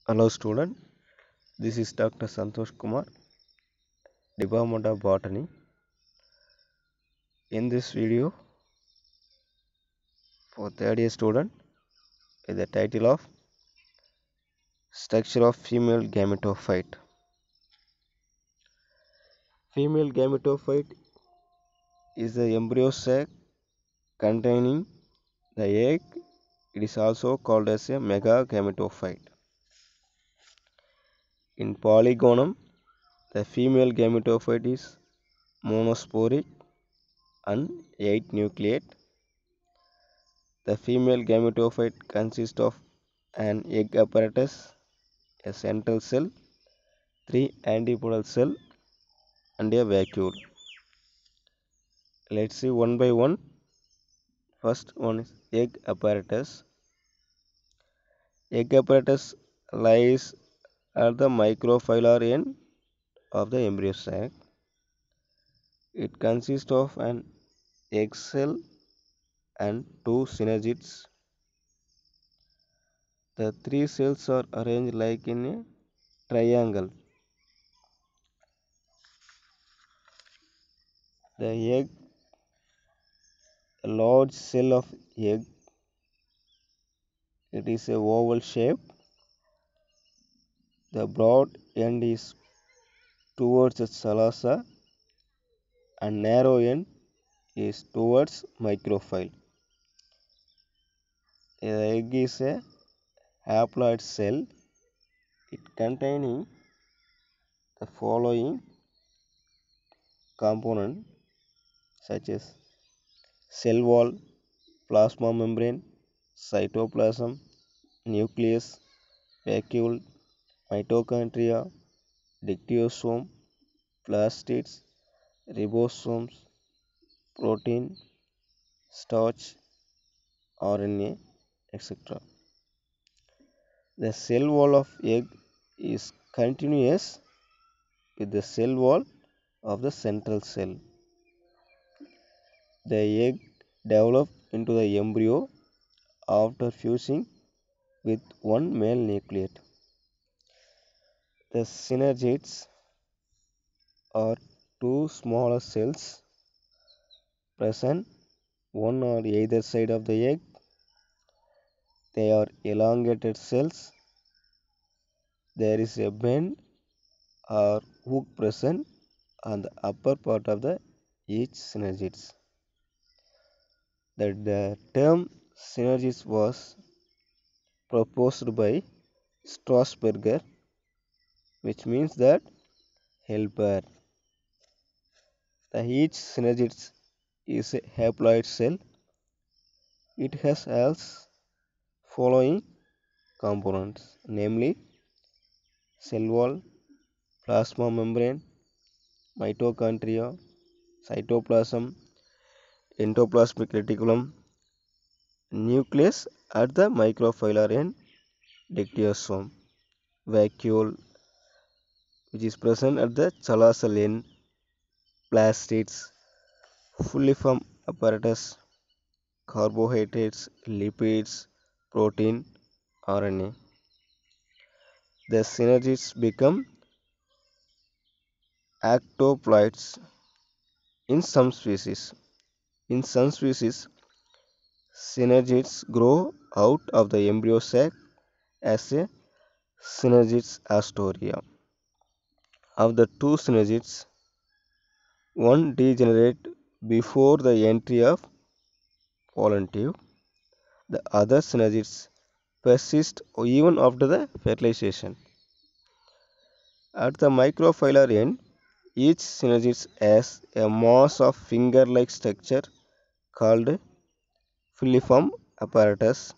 Hello student, this is Dr. Santosh Kumar, Department of Botany. In this video for third year student with the title of Structure of Female Gametophyte. Female gametophyte is the embryo sac containing the egg. It is also called as a megagametophyte. In Polygonum, the female gametophyte is monosporic and 8 nucleate. The female gametophyte consists of an egg apparatus, a central cell, 3 antipodal cells, and a vacuole. Let's see one by one. First one is egg apparatus. Egg apparatus lies at the microphylar end of the embryo sac. It consists of an egg cell and 2 synergids. The 3 cells are arranged like in a triangle. The egg, a large cell of egg, it is a oval shape. The broad end is towards the salasa and narrow end is towards micropyle. The egg is a haploid cell. It containing the following component such as cell wall, plasma membrane, cytoplasm, nucleus, vacuole, mitochondria, dictyosome, plastids, ribosomes, protein, starch, RNA, etc. The cell wall of egg is continuous with the cell wall of the central cell. The egg develops into the embryo after fusing with one male nucleate. The synergids are two smaller cells present one on either side of the egg. They are elongated cells. There is a bend or hook present on the upper part of the each synergids. The term synergids was proposed by Strasberger, which means that helper. Each synergid is a haploid cell. It has as following components, namely cell wall, plasma membrane, mitochondria, cytoplasm, endoplasmic reticulum, nucleus at the microphylar end, dictyosome, vacuole, which is present at the chalosal end, plastids, fulliform apparatus, carbohydrates, lipids, protein, RNA. The synergids become actoploids in some species. In some species, synergids grow out of the embryo sac as a synergids astoria. Of the two synergids, one degenerate before the entry of pollen tube. The other synergids persist even after the fertilization. At the microphylar end, each synergid has a mass of finger-like structure called filiform apparatus.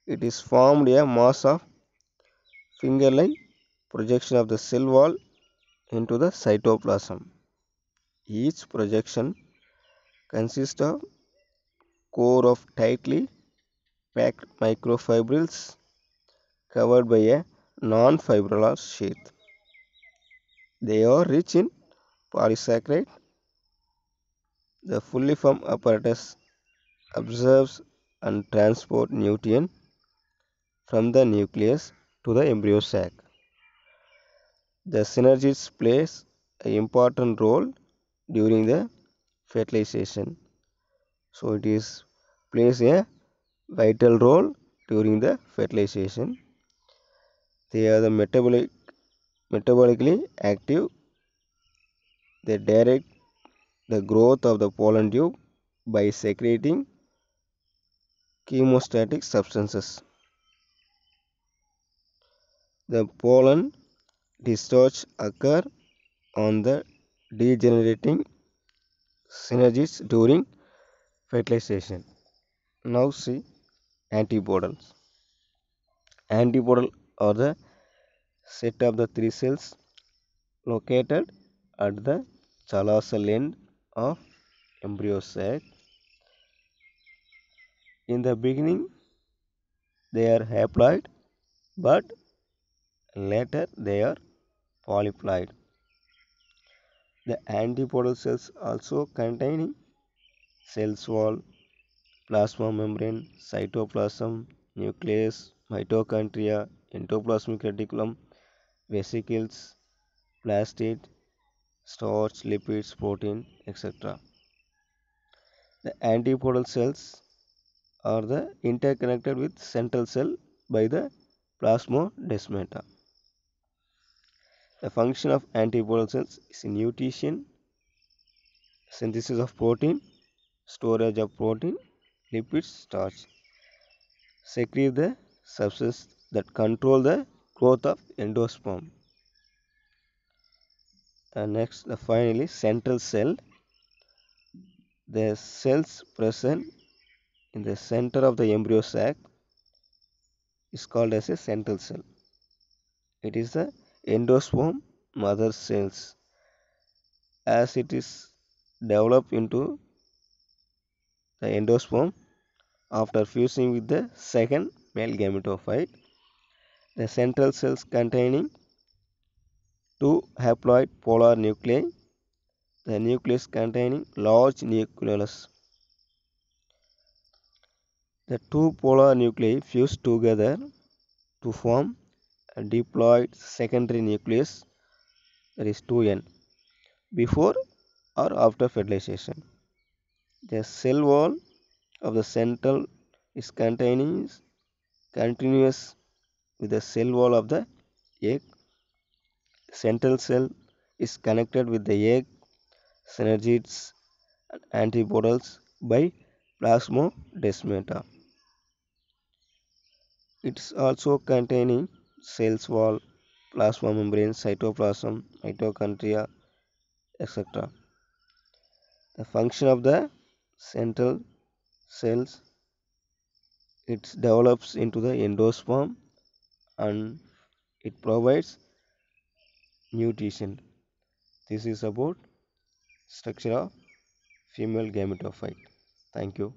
It is formed a mass of finger-like projection of the cell wall into the cytoplasm. Each projection consists of core of tightly packed microfibrils covered by a non-fibrillar sheath. They are rich in polysaccharide. The fully formed apparatus absorbs and transports nutrient from the nucleus to the embryo sac. The synergids plays an important role during the fertilization. So it is plays a vital role during the fertilization. They are the metabolically active. They direct the growth of the pollen tube by secreting chemostatic substances. The pollen discharge occur on the degenerating synergids during fertilization. Now see antibodies. Antibodal are the set of the three cells located at the callosal end of embryo sac. In the beginning, they are haploid, but later they are polyploid. The antipodal cells also containing cells wall, plasma membrane, cytoplasm, nucleus, mitochondria, endoplasmic reticulum, vesicles, plastid, starch, lipids, protein, etc. The antipodal cells are the interconnected with central cell by the plasmodesmata. The function of antipodal cells is nutrition, synthesis of protein, storage of protein, lipids, starch. Secrete the substances that control the growth of endosperm. And next, finally, central cell. The cells present in the center of the embryo sac is called as a central cell. It is the endosperm mother cells. As it is developed into the endosperm after fusing with the second male gametophyte, the central cells containing two haploid polar nuclei, the nucleus containing large nucleolus. The two polar nuclei fuse together to form a diploid secondary nucleus, that is 2N, before or after fertilization. The cell wall of the central is continuous with the cell wall of the egg. Central cell is connected with the egg synergids and antibodies by plasmodesmata. It is also containing cells wall, plasma membrane, cytoplasm, mitochondria, etc. The function of the central cells, it develops into the endosperm and it provides nutrition. This is about structure of female gametophyte. Thank you.